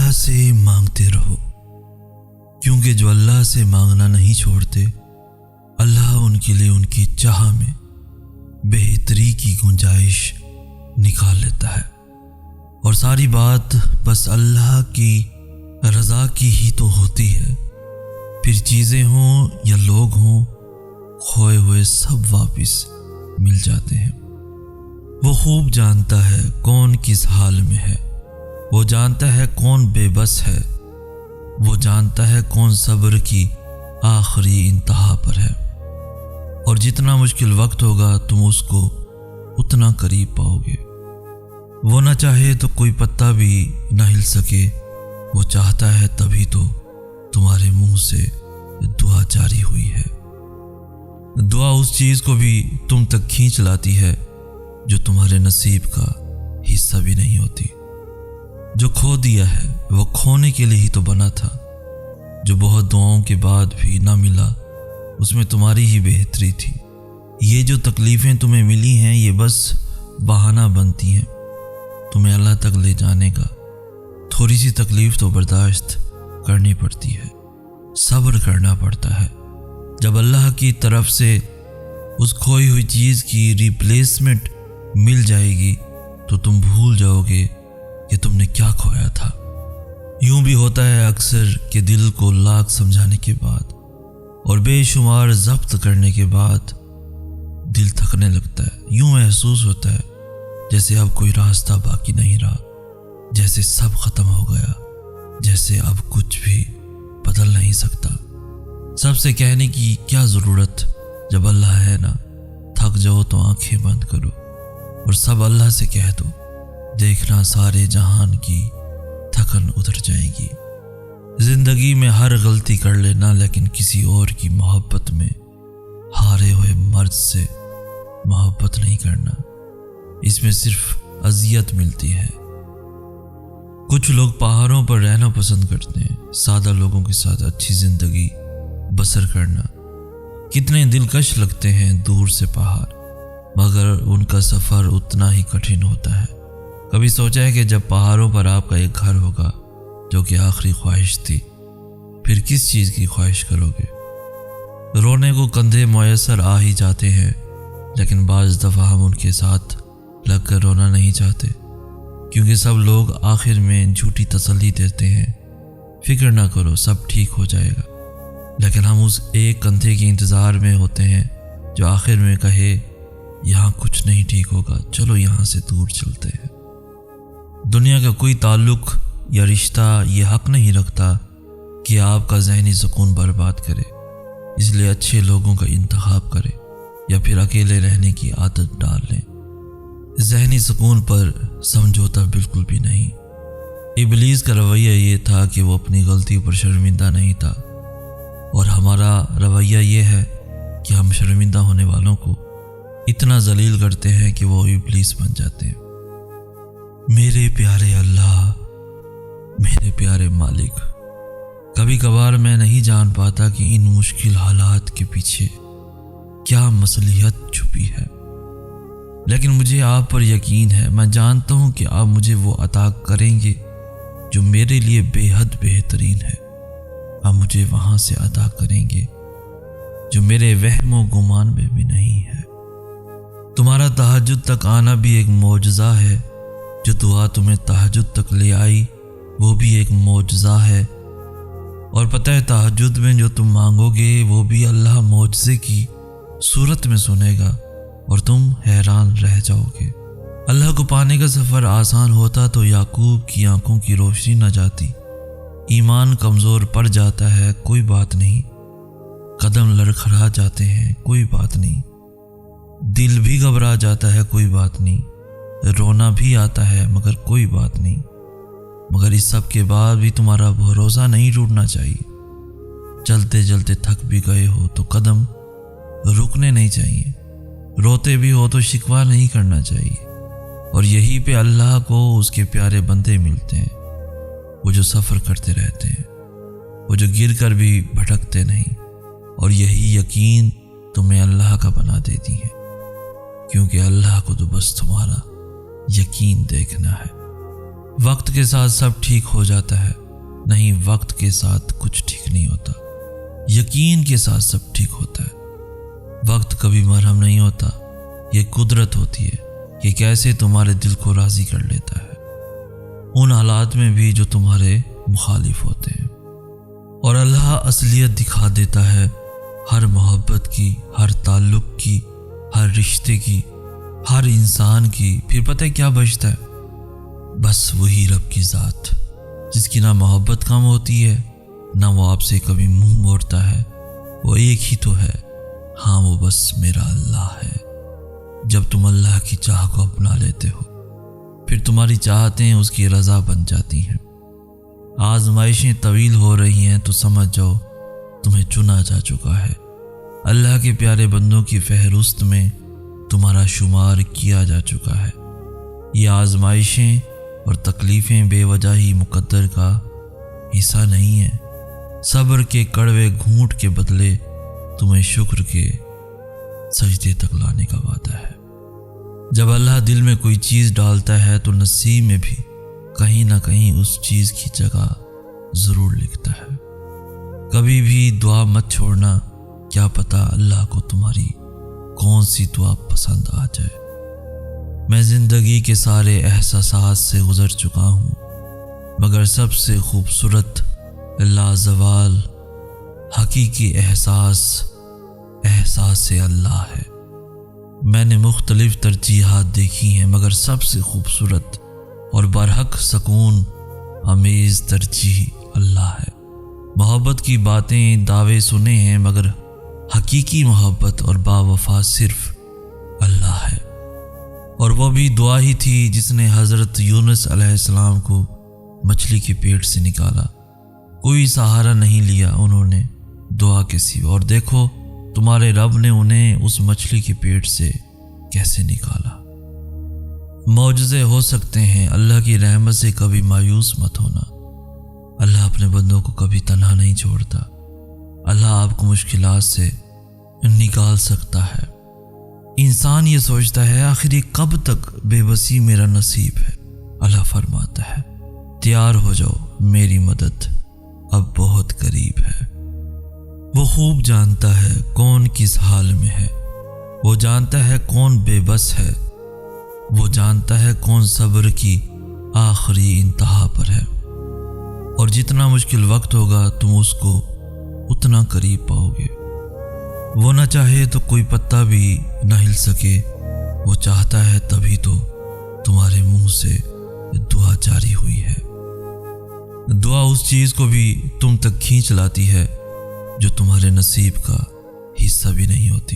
اللہ سے مانگتے رہو، کیونکہ جو اللہ سے مانگنا نہیں چھوڑتے اللہ ان کے لیے ان کی چاہ میں بہتری کی گنجائش نکال لیتا ہے، اور ساری بات بس اللہ کی رضا کی ہی تو ہوتی ہے۔ پھر چیزیں ہوں یا لوگ ہوں، کھوئے ہوئے سب واپس مل جاتے ہیں۔ وہ خوب جانتا ہے کون کس حال میں ہے، وہ جانتا ہے کون بے بس ہے، وہ جانتا ہے کون صبر کی آخری انتہا پر ہے، اور جتنا مشکل وقت ہوگا تم اس کو اتنا قریب پاؤ گے۔ وہ نہ چاہے تو کوئی پتا بھی نہ ہل سکے، وہ چاہتا ہے تبھی تو تمہارے منہ سے دعا جاری ہوئی ہے۔ دعا اس چیز کو بھی تم تک کھینچ لاتی ہے جو تمہارے نصیب کا حصہ بھی نہیں ہوتی۔ جو کھو دیا ہے وہ کھونے کے لیے ہی تو بنا تھا، جو بہت دعاؤں کے بعد بھی نہ ملا اس میں تمہاری ہی بہتری تھی۔ یہ جو تکلیفیں تمہیں ملی ہیں یہ بس بہانہ بنتی ہیں تمہیں اللہ تک لے جانے کا۔ تھوڑی سی تکلیف تو برداشت کرنی پڑتی ہے، صبر کرنا پڑتا ہے۔ جب اللہ کی طرف سے اس کھوئی ہوئی چیز کی ریپلیسمنٹ مل جائے گی تو تم بھول جاؤ گے کہ تم نے کیا کھویا تھا۔ یوں بھی ہوتا ہے اکثر کہ دل کو لاکھ سمجھانے کے بعد اور بے شمار ضبط کرنے کے بعد دل تھکنے لگتا ہے۔ یوں محسوس ہوتا ہے جیسے اب کوئی راستہ باقی نہیں رہا، جیسے سب ختم ہو گیا، جیسے اب کچھ بھی بدل نہیں سکتا۔ سب سے کہنے کی کیا ضرورت جب اللہ ہے نا؟ تھک جاؤ تو آنکھیں بند کرو اور سب اللہ سے کہہ دو، دیکھنا سارے جہان کی تھکن اتر جائے گی۔ زندگی میں ہر غلطی کر لینا، لیکن کسی اور کی محبت میں ہارے ہوئے مرد سے محبت نہیں کرنا، اس میں صرف اذیت ملتی ہے۔ کچھ لوگ پہاڑوں پر رہنا پسند کرتے ہیں، سادہ لوگوں کے ساتھ اچھی زندگی بسر کرنا۔ کتنے دلکش لگتے ہیں دور سے پہاڑ، مگر ان کا سفر اتنا ہی کٹھن ہوتا ہے۔ کبھی سوچا ہے کہ جب پہاڑوں پر آپ کا ایک گھر ہوگا جو کہ آخری خواہش تھی، پھر کس چیز کی خواہش کرو گے؟ رونے کو کندھے میسر آ ہی جاتے ہیں، لیکن بعض دفعہ ہم ان کے ساتھ لگ کر رونا نہیں چاہتے، کیونکہ سب لوگ آخر میں جھوٹی تسلی دیتے ہیں، فکر نہ کرو سب ٹھیک ہو جائے گا، لیکن ہم اس ایک کندھے کے انتظار میں ہوتے ہیں جو آخر میں کہے یہاں کچھ نہیں ٹھیک ہوگا، چلو یہاں سے دور چلتے ہیں۔ دنیا کا کوئی تعلق یا رشتہ یہ حق نہیں رکھتا کہ آپ کا ذہنی سکون برباد کرے، اس لیے اچھے لوگوں کا انتخاب کرے یا پھر اکیلے رہنے کی عادت ڈال لیں۔ ذہنی سکون پر سمجھوتا بالکل بھی نہیں۔ ابلیس کا رویہ یہ تھا کہ وہ اپنی غلطیوں پر شرمندہ نہیں تھا، اور ہمارا رویہ یہ ہے کہ ہم شرمندہ ہونے والوں کو اتنا ذلیل کرتے ہیں کہ وہ ابلیس بن جاتے ہیں۔ میرے پیارے اللہ، میرے پیارے مالک، کبھی کبھار میں نہیں جان پاتا کہ ان مشکل حالات کے پیچھے کیا مصلحت چھپی ہے، لیکن مجھے آپ پر یقین ہے۔ میں جانتا ہوں کہ آپ مجھے وہ عطا کریں گے جو میرے لیے بے حد بہترین ہے۔ آپ مجھے وہاں سے عطا کریں گے جو میرے وہم و گمان میں بھی نہیں ہے۔ تمہارا تہجد تک آنا بھی ایک معجزہ ہے، جو دعا تمہیں تہجد تک لے آئی وہ بھی ایک معجزہ ہے، اور پتہ ہے تہجد میں جو تم مانگو گے وہ بھی اللہ معجزے کی صورت میں سنے گا اور تم حیران رہ جاؤ گے۔ اللہ کو پانے کا سفر آسان ہوتا تو یعقوب کی آنکھوں کی روشنی نہ جاتی۔ ایمان کمزور پڑ جاتا ہے، کوئی بات نہیں، قدم لڑکھڑا جاتے ہیں، کوئی بات نہیں، دل بھی گھبرا جاتا ہے، کوئی بات نہیں، رونا بھی آتا ہے، مگر کوئی بات نہیں، مگر اس سب کے بعد بھی تمہارا بھروسہ نہیں ٹوٹنا چاہیے۔ چلتے چلتے تھک بھی گئے ہو تو قدم رکنے نہیں چاہیے، روتے بھی ہو تو شکوہ نہیں کرنا چاہیے، اور یہی پہ اللہ کو اس کے پیارے بندے ملتے ہیں، وہ جو سفر کرتے رہتے ہیں، وہ جو گر کر بھی بھٹکتے نہیں، اور یہی یقین تمہیں اللہ کا بنا دیتی ہے، کیونکہ اللہ کو تو بس تمہارا یقین دیکھنا ہے۔ وقت کے ساتھ سب ٹھیک ہو جاتا ہے، نہیں وقت کے ساتھ کچھ ٹھیک نہیں ہوتا، یقین کے ساتھ سب ٹھیک ہوتا ہے۔ وقت کبھی مرہم نہیں ہوتا، یہ قدرت ہوتی ہے کہ کیسے تمہارے دل کو راضی کر لیتا ہے ان حالات میں بھی جو تمہارے مخالف ہوتے ہیں۔ اور اللہ اصلیت دکھا دیتا ہے ہر محبت کی، ہر تعلق کی، ہر رشتے کی، ہر انسان کی۔ پھر پتہ ہے کیا بچتا ہے؟ بس وہی رب کی ذات جس کی نہ محبت کم ہوتی ہے، نہ وہ آپ سے کبھی منہ موڑتا ہے، وہ ایک ہی تو ہے، ہاں وہ بس میرا اللہ ہے۔ جب تم اللہ کی چاہ کو اپنا لیتے ہو، پھر تمہاری چاہتیں اس کی رضا بن جاتی ہیں۔ آزمائشیں طویل ہو رہی ہیں تو سمجھ جاؤ تمہیں چنا جا چکا ہے، اللہ کے پیارے بندوں کی فہرست میں تمہارا شمار کیا جا چکا ہے۔ یہ آزمائشیں اور تکلیفیں بے وجہ ہی مقدر کا حصہ نہیں ہیں، صبر کے کڑوے گھونٹ کے بدلے تمہیں شکر کے سجدے تک لانے کا وعدہ ہے۔ جب اللہ دل میں کوئی چیز ڈالتا ہے تو نصیب میں بھی کہیں نہ کہیں اس چیز کی جگہ ضرور لکھتا ہے۔ کبھی بھی دعا مت چھوڑنا، کیا پتہ اللہ کو تمہاری کون سی دعا پسند آ جائے۔ میں زندگی کے سارے احساسات سے گزر چکا ہوں، مگر سب سے خوبصورت لازوال حقیقی احساس اللہ ہے۔ میں نے مختلف ترجیحات دیکھی ہیں، مگر سب سے خوبصورت اور برحق سکون امیز ترجیح اللہ ہے۔ محبت کی باتیں دعوے سنے ہیں، مگر حقیقی محبت اور باوفا صرف اللہ ہے۔ اور وہ بھی دعا ہی تھی جس نے حضرت یونس علیہ السلام کو مچھلی کے پیٹ سے نکالا۔ کوئی سہارا نہیں لیا انہوں نے دعا کے سوا، اور دیکھو تمہارے رب نے انہیں اس مچھلی کے پیٹ سے کیسے نکالا۔ معجزے ہو سکتے ہیں، اللہ کی رحمت سے کبھی مایوس مت ہونا۔ اللہ اپنے بندوں کو کبھی تنہا نہیں چھوڑتا۔ اللہ آپ کو مشکلات سے نکال سکتا ہے۔ انسان یہ سوچتا ہے آخر یہ کب تک بے بسی میرا نصیب ہے۔ اللہ فرماتا ہے تیار ہو جاؤ، میری مدد اب بہت قریب ہے۔ وہ خوب جانتا ہے کون کس حال میں ہے، وہ جانتا ہے کون بے بس ہے، وہ جانتا ہے کون صبر کی آخری انتہا پر ہے، اور جتنا مشکل وقت ہوگا تم اس کو اتنا قریب پاؤ گے۔ وہ نہ چاہے تو کوئی پتا بھی نہ ہل سکے، وہ چاہتا ہے تبھی تو تمہارے منہ سے دعا جاری ہوئی ہے۔ دعا اس چیز کو بھی تم تک کھینچ لاتی ہے جو تمہارے نصیب کا حصہ بھی نہیں ہوتی۔